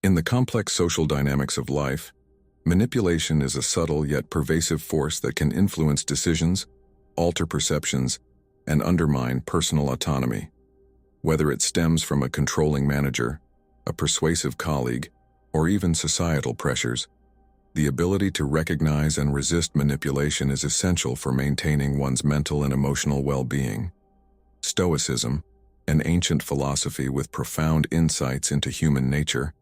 In the complex social dynamics of life, manipulation is a subtle yet pervasive force that can influence decisions, alter perceptions, and undermine personal autonomy. Whether it stems from a controlling manager, a persuasive colleague, or even societal pressures, the ability to recognize and resist manipulation is essential for maintaining one's mental and emotional well-being. Stoicism, an ancient philosophy with profound insights into human nature,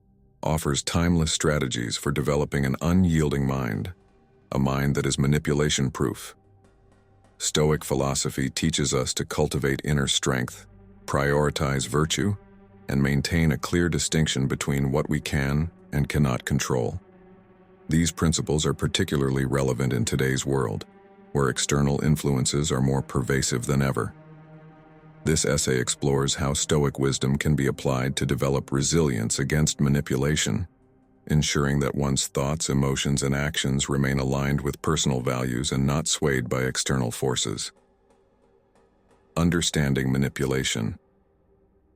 offers timeless strategies for developing an unyielding mind, a mind that is manipulation-proof. Stoic philosophy teaches us to cultivate inner strength, prioritize virtue, and maintain a clear distinction between what we can and cannot control. These principles are particularly relevant in today's world, where external influences are more pervasive than ever. This essay explores how Stoic wisdom can be applied to develop resilience against manipulation, ensuring that one's thoughts, emotions, and actions remain aligned with personal values and not swayed by external forces. Understanding manipulation.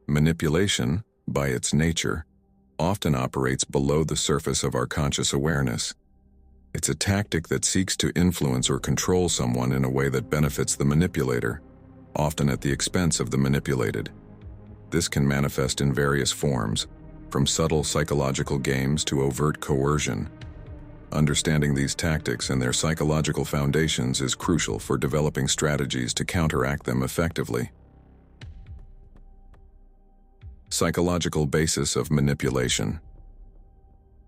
Manipulation, by its nature, often operates below the surface of our conscious awareness. It's a tactic that seeks to influence or control someone in a way that benefits the manipulator, often at the expense of the manipulated. This can manifest in various forms, from subtle psychological games to overt coercion. Understanding these tactics and their psychological foundations is crucial for developing strategies to counteract them effectively. Psychological basis of manipulation.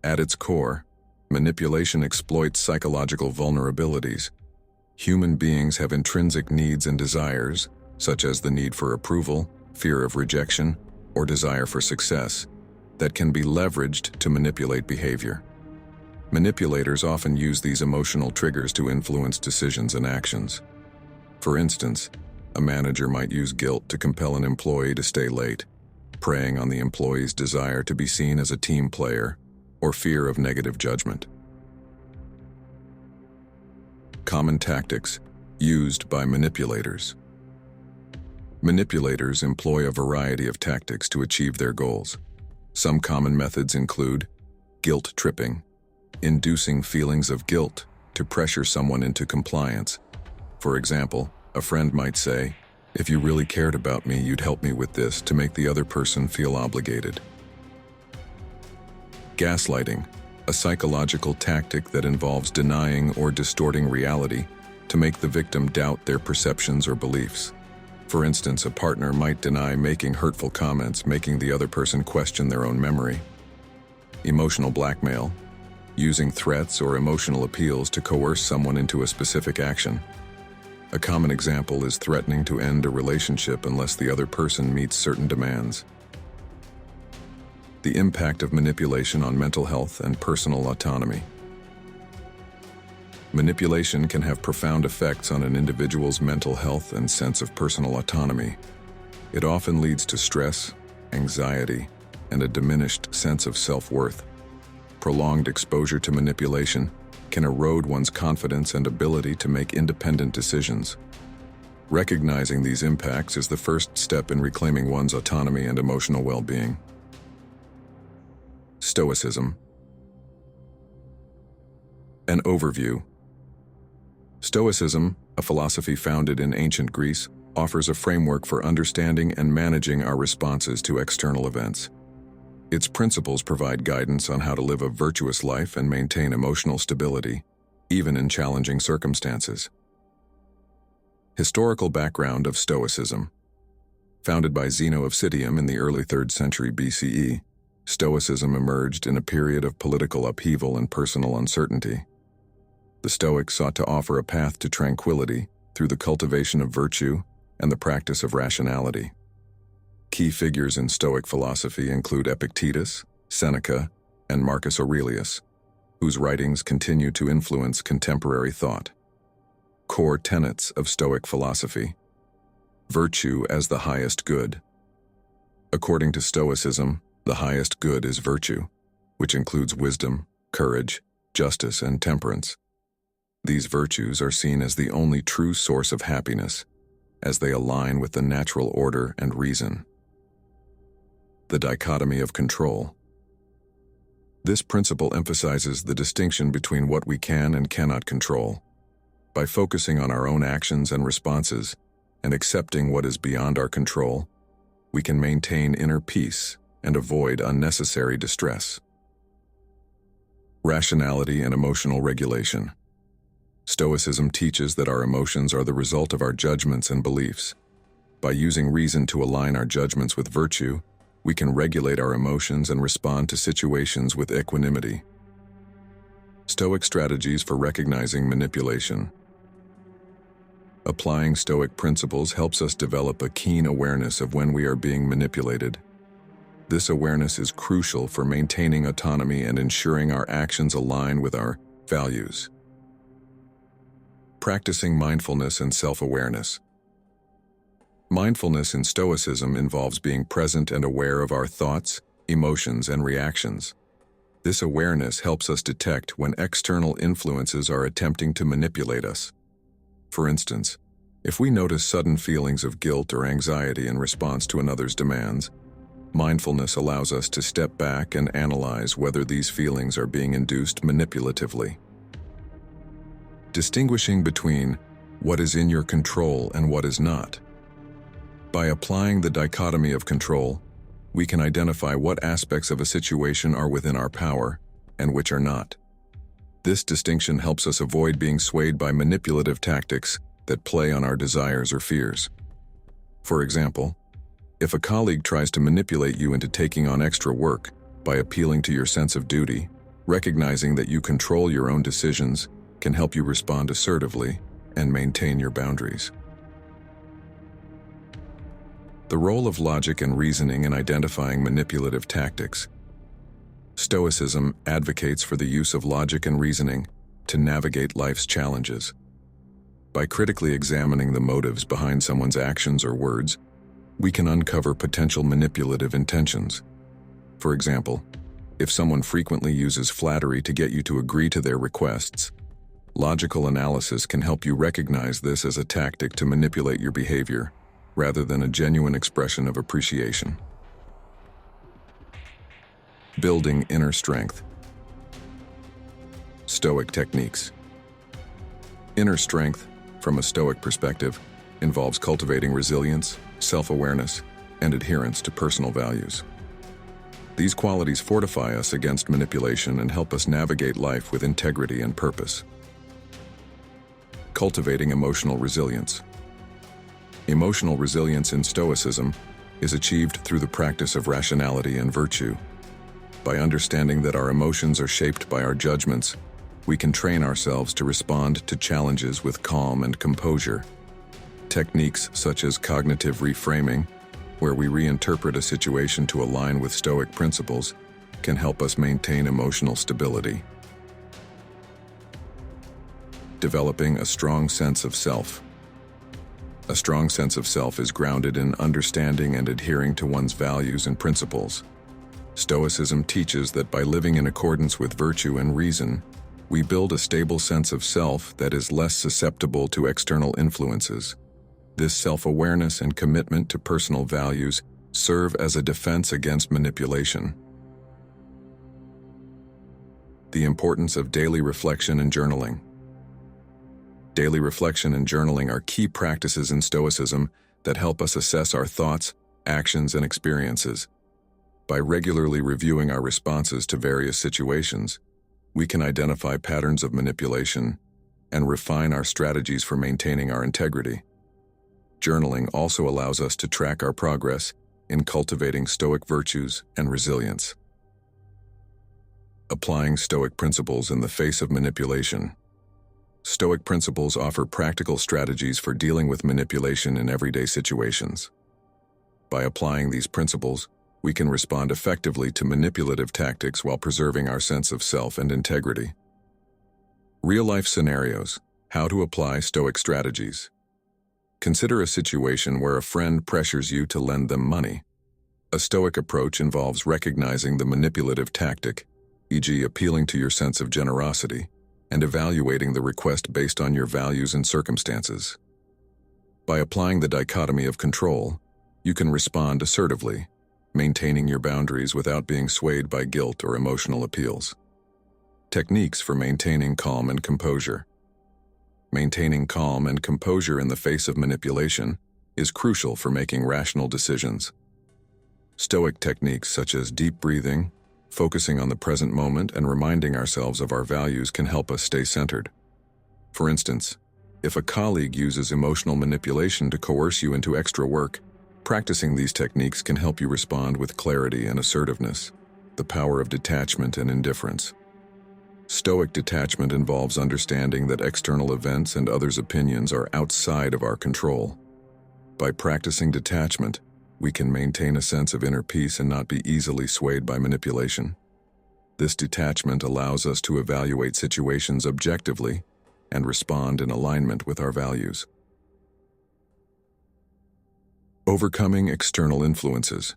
At its core, manipulation exploits psychological vulnerabilities. Human beings have intrinsic needs and desires, such as the need for approval, fear of rejection, or desire for success, that can be leveraged to manipulate behavior. Manipulators often use these emotional triggers to influence decisions and actions. For instance, a manager might use guilt to compel an employee to stay late, preying on the employee's desire to be seen as a team player or fear of negative judgment. Common tactics used by manipulators. Manipulators employ a variety of tactics to achieve their goals. Some common methods include guilt tripping, inducing feelings of guilt to pressure someone into compliance. For example, a friend might say, "If you really cared about me, you'd help me with this," to make the other person feel obligated. Gaslighting, a psychological tactic that involves denying or distorting reality to make the victim doubt their perceptions or beliefs. For instance, a partner might deny making hurtful comments, making the other person question their own memory. Emotional blackmail, using threats or emotional appeals to coerce someone into a specific action. A common example is threatening to end a relationship unless the other person meets certain demands. The impact of manipulation on mental health and personal autonomy. Manipulation can have profound effects on an individual's mental health and sense of personal autonomy. It often leads to stress, anxiety, and a diminished sense of self-worth. Prolonged exposure to manipulation can erode one's confidence and ability to make independent decisions. Recognizing these impacts is the first step in reclaiming one's autonomy and emotional well-being. Stoicism. An overview. Stoicism, a philosophy founded in ancient Greece, offers a framework for understanding and managing our responses to external events. Its principles provide guidance on how to live a virtuous life and maintain emotional stability, even in challenging circumstances. Historical background of Stoicism. Founded by Zeno of Citium in the early 3rd century BCE, Stoicism emerged in a period of political upheaval and personal uncertainty. The Stoics sought to offer a path to tranquility through the cultivation of virtue and the practice of rationality. Key figures in Stoic philosophy include Epictetus, Seneca, and Marcus Aurelius, whose writings continue to influence contemporary thought. Core tenets of Stoic philosophy. Virtue as the highest good. According to Stoicism, the highest good is virtue, which includes wisdom, courage, justice, and temperance. These virtues are seen as the only true source of happiness, as they align with the natural order and reason. The dichotomy of control. This principle emphasizes the distinction between what we can and cannot control. By focusing on our own actions and responses, and accepting what is beyond our control, we can maintain inner peace and avoid unnecessary distress. Rationality and emotional regulation. Stoicism teaches that our emotions are the result of our judgments and beliefs. By using reason to align our judgments with virtue, we can regulate our emotions and respond to situations with equanimity. Stoic strategies for recognizing manipulation. Applying Stoic principles helps us develop a keen awareness of when we are being manipulated. This awareness is crucial for maintaining autonomy and ensuring our actions align with our values. Practicing mindfulness and self-awareness. Mindfulness in Stoicism involves being present and aware of our thoughts, emotions, and reactions. This awareness helps us detect when external influences are attempting to manipulate us. For instance, if we notice sudden feelings of guilt or anxiety in response to another's demands, mindfulness allows us to step back and analyze whether these feelings are being induced manipulatively. Distinguishing between what is in your control and what is not. By applying the dichotomy of control, we can identify what aspects of a situation are within our power and which are not. This distinction helps us avoid being swayed by manipulative tactics that play on our desires or fears. For example, if a colleague tries to manipulate you into taking on extra work by appealing to your sense of duty, recognizing that you control your own decisions can help you respond assertively and maintain your boundaries. The role of logic and reasoning in identifying manipulative tactics. Stoicism advocates for the use of logic and reasoning to navigate life's challenges. By critically examining the motives behind someone's actions or words, we can uncover potential manipulative intentions. For example, if someone frequently uses flattery to get you to agree to their requests, logical analysis can help you recognize this as a tactic to manipulate your behavior, rather than a genuine expression of appreciation. Building inner strength. Stoic techniques. Inner strength, from a Stoic perspective, involves cultivating resilience, self-awareness, and adherence to personal values. These qualities fortify us against manipulation and help us navigate life with integrity and purpose. Cultivating emotional resilience. Emotional resilience in Stoicism is achieved through the practice of rationality and virtue. By understanding that our emotions are shaped by our judgments, we can train ourselves to respond to challenges with calm and composure. Techniques such as cognitive reframing, where we reinterpret a situation to align with Stoic principles, can help us maintain emotional stability. Developing a strong sense of self. A strong sense of self is grounded in understanding and adhering to one's values and principles. Stoicism teaches that by living in accordance with virtue and reason, we build a stable sense of self that is less susceptible to external influences. This self-awareness and commitment to personal values serve as a defense against manipulation. The importance of daily reflection and journaling. Daily reflection and journaling are key practices in Stoicism that help us assess our thoughts, actions, and experiences. By regularly reviewing our responses to various situations, we can identify patterns of manipulation and refine our strategies for maintaining our integrity. Journaling also allows us to track our progress in cultivating Stoic virtues and resilience. Applying Stoic principles in the face of manipulation. Stoic principles offer practical strategies for dealing with manipulation in everyday situations. By applying these principles, we can respond effectively to manipulative tactics while preserving our sense of self and integrity. Real-life scenarios: how to apply Stoic strategies. Consider a situation where a friend pressures you to lend them money. A Stoic approach involves recognizing the manipulative tactic, e.g., appealing to your sense of generosity, and evaluating the request based on your values and circumstances. By applying the dichotomy of control, you can respond assertively, maintaining your boundaries without being swayed by guilt or emotional appeals. Techniques for maintaining calm and composure. Maintaining calm and composure in the face of manipulation is crucial for making rational decisions. Stoic techniques such as deep breathing, focusing on the present moment, and reminding ourselves of our values can help us stay centered. For instance, if a colleague uses emotional manipulation to coerce you into extra work, practicing these techniques can help you respond with clarity and assertiveness, the power of detachment and indifference. Stoic detachment involves understanding that external events and others' opinions are outside of our control. By practicing detachment, we can maintain a sense of inner peace and not be easily swayed by manipulation. This detachment allows us to evaluate situations objectively and respond in alignment with our values. Overcoming external influences.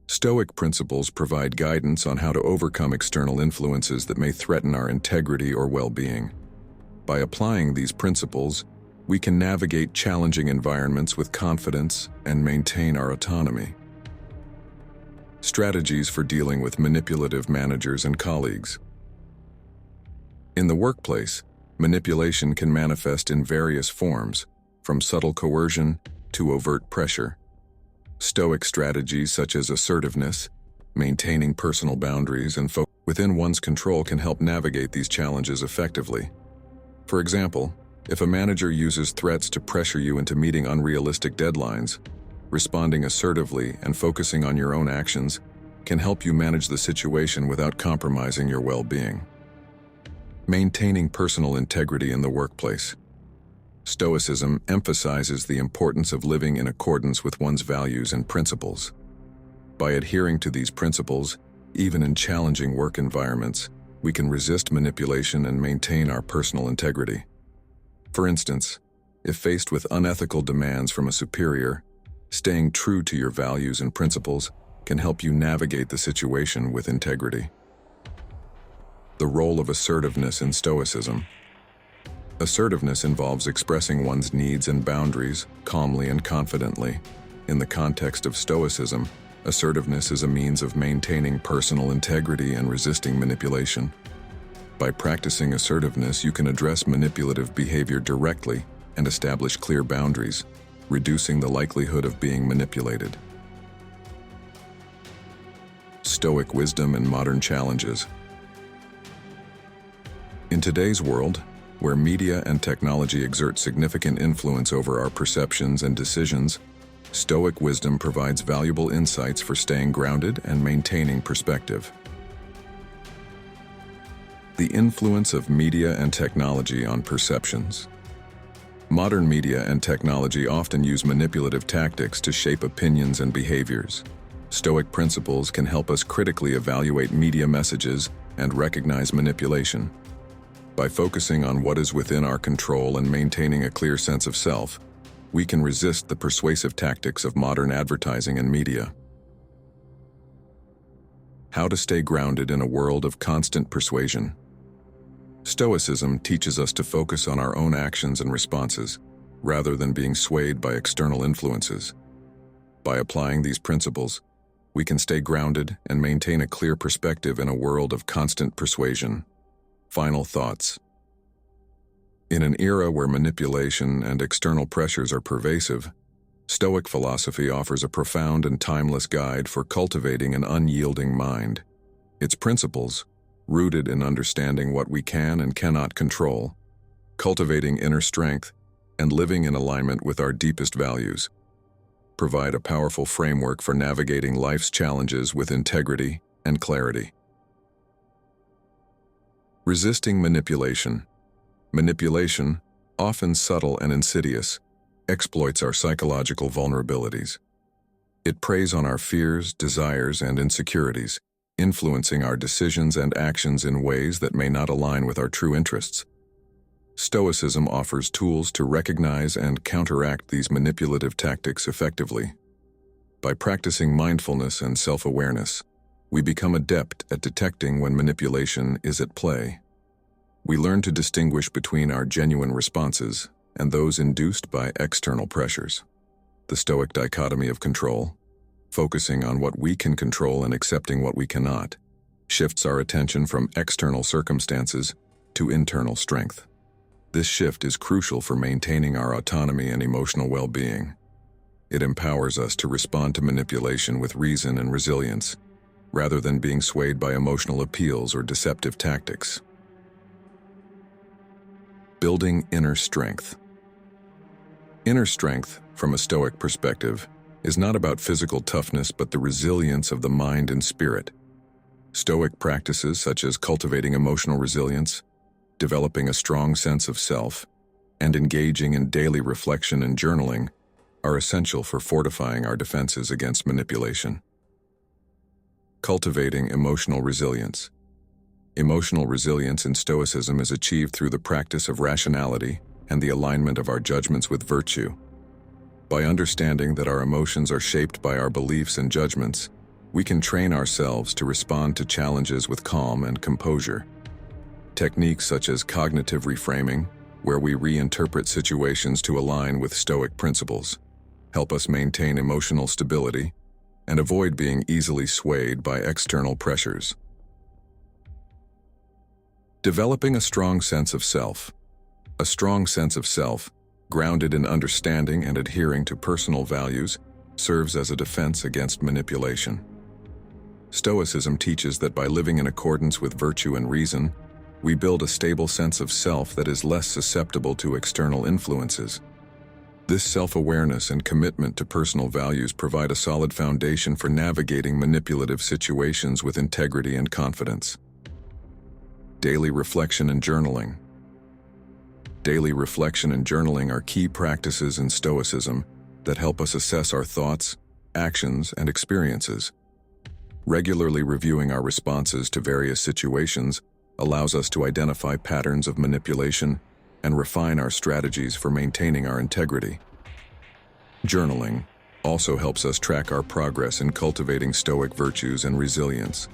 Stoic principles provide guidance on how to overcome external influences that may threaten our integrity or well-being. By applying these principles, we can navigate challenging environments with confidence and maintain our autonomy. Strategies for dealing with manipulative managers and colleagues. In the workplace, manipulation can manifest in various forms, from subtle coercion to overt pressure. Stoic strategies such as assertiveness, maintaining personal boundaries, and focus within one's control can help navigate these challenges effectively. For example, if a manager uses threats to pressure you into meeting unrealistic deadlines, responding assertively and focusing on your own actions can help you manage the situation without compromising your well-being. Maintaining personal integrity in the workplace. Stoicism emphasizes the importance of living in accordance with one's values and principles. By adhering to these principles, even in challenging work environments, we can resist manipulation and maintain our personal integrity. For instance, if faced with unethical demands from a superior, staying true to your values and principles can help you navigate the situation with integrity. The role of assertiveness in Stoicism. Assertiveness involves expressing one's needs and boundaries calmly and confidently. In the context of Stoicism, assertiveness is a means of maintaining personal integrity and resisting manipulation. By practicing assertiveness, you can address manipulative behavior directly and establish clear boundaries, reducing the likelihood of being manipulated. Stoic wisdom and modern challenges. In today's world, where media and technology exert significant influence over our perceptions and decisions, Stoic wisdom provides valuable insights for staying grounded and maintaining perspective. The influence of media and technology on perceptions. Modern media and technology often use manipulative tactics to shape opinions and behaviors. Stoic principles can help us critically evaluate media messages and recognize manipulation. By focusing on what is within our control and maintaining a clear sense of self, we can resist the persuasive tactics of modern advertising and media. How to stay grounded in a world of constant persuasion. Stoicism teaches us to focus on our own actions and responses, rather than being swayed by external influences. By applying these principles, we can stay grounded and maintain a clear perspective in a world of constant persuasion. Final thoughts. In an era where manipulation and external pressures are pervasive, Stoic philosophy offers a profound and timeless guide for cultivating an unyielding mind. Its principles, rooted in understanding what we can and cannot control, cultivating inner strength, and living in alignment with our deepest values, provide a powerful framework for navigating life's challenges with integrity and clarity. Resisting manipulation. Manipulation, often subtle and insidious, exploits our psychological vulnerabilities. It preys on our fears, desires, and insecurities, influencing our decisions and actions in ways that may not align with our true interests. Stoicism offers tools to recognize and counteract these manipulative tactics effectively. By practicing mindfulness and self-awareness, we become adept at detecting when manipulation is at play. We learn to distinguish between our genuine responses and those induced by external pressures. The Stoic dichotomy of control. focusing on what we can control and accepting what we cannot, shifts our attention from external circumstances to internal strength. This shift is crucial for maintaining our autonomy and emotional well-being. It empowers us to respond to manipulation with reason and resilience, rather than being swayed by emotional appeals or deceptive tactics. Building inner strength. Inner strength, from a Stoic perspective, is not about physical toughness but the resilience of the mind and spirit. Stoic practices such as cultivating emotional resilience, developing a strong sense of self, and engaging in daily reflection and journaling are essential for fortifying our defenses against manipulation. Cultivating emotional resilience. Emotional resilience in Stoicism is achieved through the practice of rationality and the alignment of our judgments with virtue. By understanding that our emotions are shaped by our beliefs and judgments, we can train ourselves to respond to challenges with calm and composure. Techniques such as cognitive reframing, where we reinterpret situations to align with Stoic principles, help us maintain emotional stability and avoid being easily swayed by external pressures. Developing a strong sense of self. A strong sense of self, grounded in understanding and adhering to personal values, serves as a defense against manipulation. Stoicism teaches that by living in accordance with virtue and reason, we build a stable sense of self that is less susceptible to external influences. This self-awareness and commitment to personal values provide a solid foundation for navigating manipulative situations with integrity and confidence. Daily reflection and journaling. Daily reflection and journaling are key practices in Stoicism that help us assess our thoughts, actions, and experiences. Regularly reviewing our responses to various situations allows us to identify patterns of manipulation and refine our strategies for maintaining our integrity. Journaling also helps us track our progress in cultivating Stoic virtues and resilience,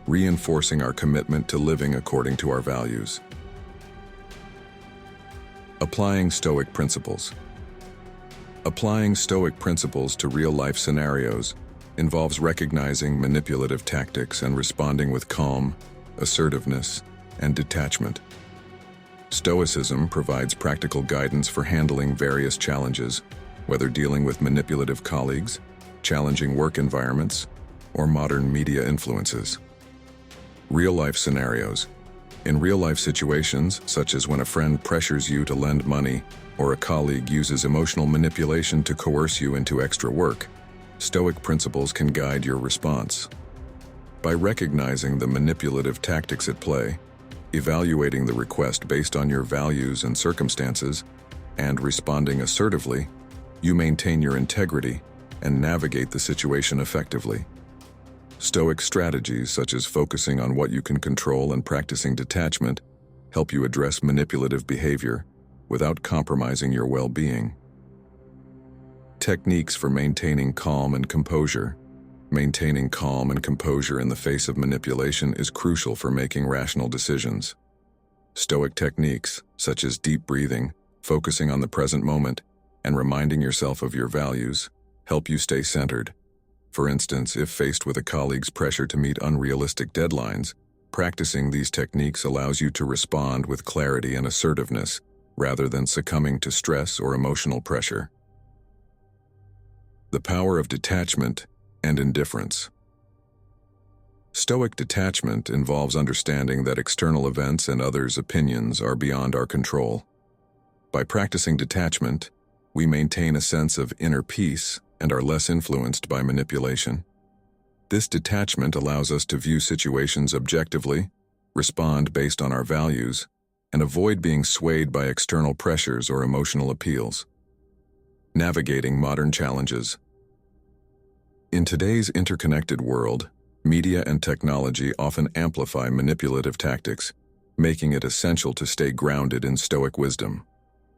reinforcing our commitment to living according to our values. Applying Stoic Principles. Applying Stoic principles to real-life scenarios involves recognizing manipulative tactics and responding with calm, assertiveness, and detachment. Stoicism provides practical guidance for handling various challenges, whether dealing with manipulative colleagues, challenging work environments, or modern media influences. Real-life scenarios. In real-life situations, such as when a friend pressures you to lend money or a colleague uses emotional manipulation to coerce you into extra work, Stoic principles can guide your response. By recognizing the manipulative tactics at play, evaluating the request based on your values and circumstances, and responding assertively, you maintain your integrity and navigate the situation effectively. Stoic strategies such as focusing on what you can control and practicing detachment help you address manipulative behavior without compromising your well-being. Techniques for maintaining calm and composure. Maintaining calm and composure in the face of manipulation is crucial for making rational decisions. Stoic techniques, such as deep breathing, focusing on the present moment, and reminding yourself of your values, help you stay centered. For instance, if faced with a colleague's pressure to meet unrealistic deadlines, practicing these techniques allows you to respond with clarity and assertiveness, rather than succumbing to stress or emotional pressure. The power of detachment and indifference. Stoic detachment involves understanding that external events and others' opinions are beyond our control. By practicing detachment, we maintain a sense of inner peace and are less influenced by manipulation. This detachment allows us to view situations objectively, respond based on our values, and avoid being swayed by external pressures or emotional appeals. Navigating modern challenges. In today's interconnected world, media and technology often amplify manipulative tactics, making it essential to stay grounded in Stoic wisdom.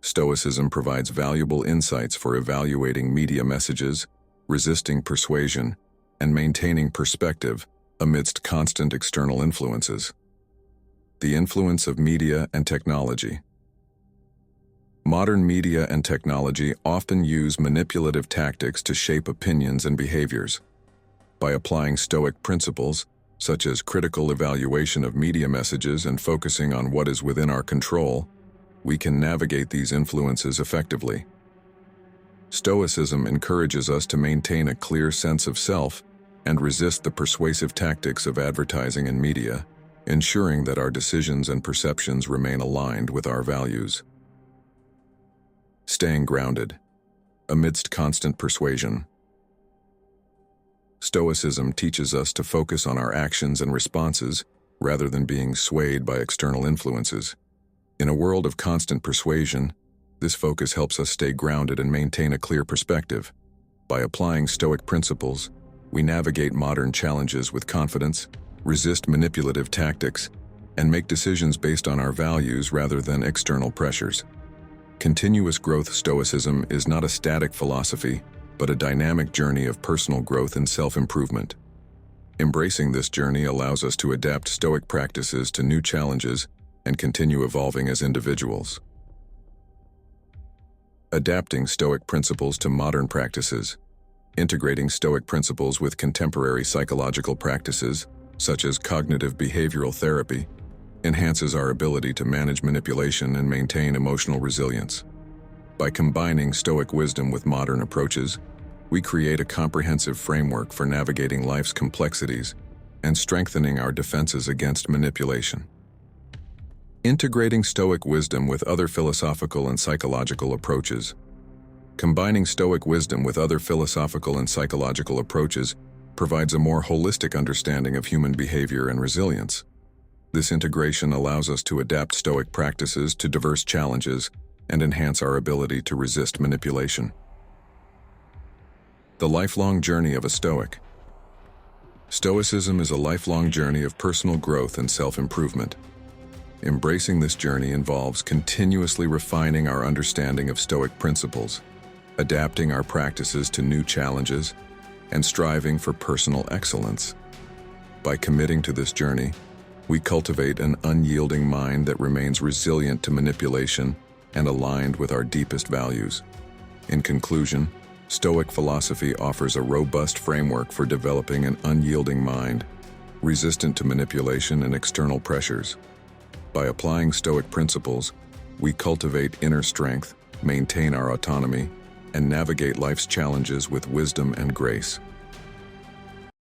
Stoicism provides valuable insights for evaluating media messages, resisting persuasion, and maintaining perspective amidst constant external influences. The influence of media and technology. Modern media and technology often use manipulative tactics to shape opinions and behaviors. By applying Stoic principles, such as critical evaluation of media messages and focusing on what is within our control, we can navigate these influences effectively. Stoicism encourages us to maintain a clear sense of self and resist the persuasive tactics of advertising and media, ensuring that our decisions and perceptions remain aligned with our values. Staying grounded amidst constant persuasion. Stoicism teaches us to focus on our actions and responses rather than being swayed by external influences. In a world of constant persuasion, this focus helps us stay grounded and maintain a clear perspective. By applying Stoic principles, we navigate modern challenges with confidence, resist manipulative tactics, and make decisions based on our values rather than external pressures. Continuous growth Stoicism is not a static philosophy, but a dynamic journey of personal growth and self-improvement. Embracing this journey allows us to adapt Stoic practices to new challenges and continue evolving as individuals. Adapting Stoic principles to modern practices. Integrating Stoic principles with contemporary psychological practices, such as cognitive behavioral therapy, enhances our ability to manage manipulation and maintain emotional resilience. By combining Stoic wisdom with modern approaches, we create a comprehensive framework for navigating life's complexities and strengthening our defenses against manipulation. Integrating Stoic wisdom with other philosophical and psychological approaches. Combining Stoic wisdom with other philosophical and psychological approaches provides a more holistic understanding of human behavior and resilience. This integration allows us to adapt Stoic practices to diverse challenges and enhance our ability to resist manipulation. The lifelong journey of a Stoic. Stoicism is a lifelong journey of personal growth and self-improvement. Embracing this journey involves continuously refining our understanding of Stoic principles, adapting our practices to new challenges, and striving for personal excellence. By committing to this journey, we cultivate an unyielding mind that remains resilient to manipulation and aligned with our deepest values. In conclusion, Stoic philosophy offers a robust framework for developing an unyielding mind, resistant to manipulation and external pressures. By applying Stoic principles, we cultivate inner strength, maintain our autonomy, and navigate life's challenges with wisdom and grace.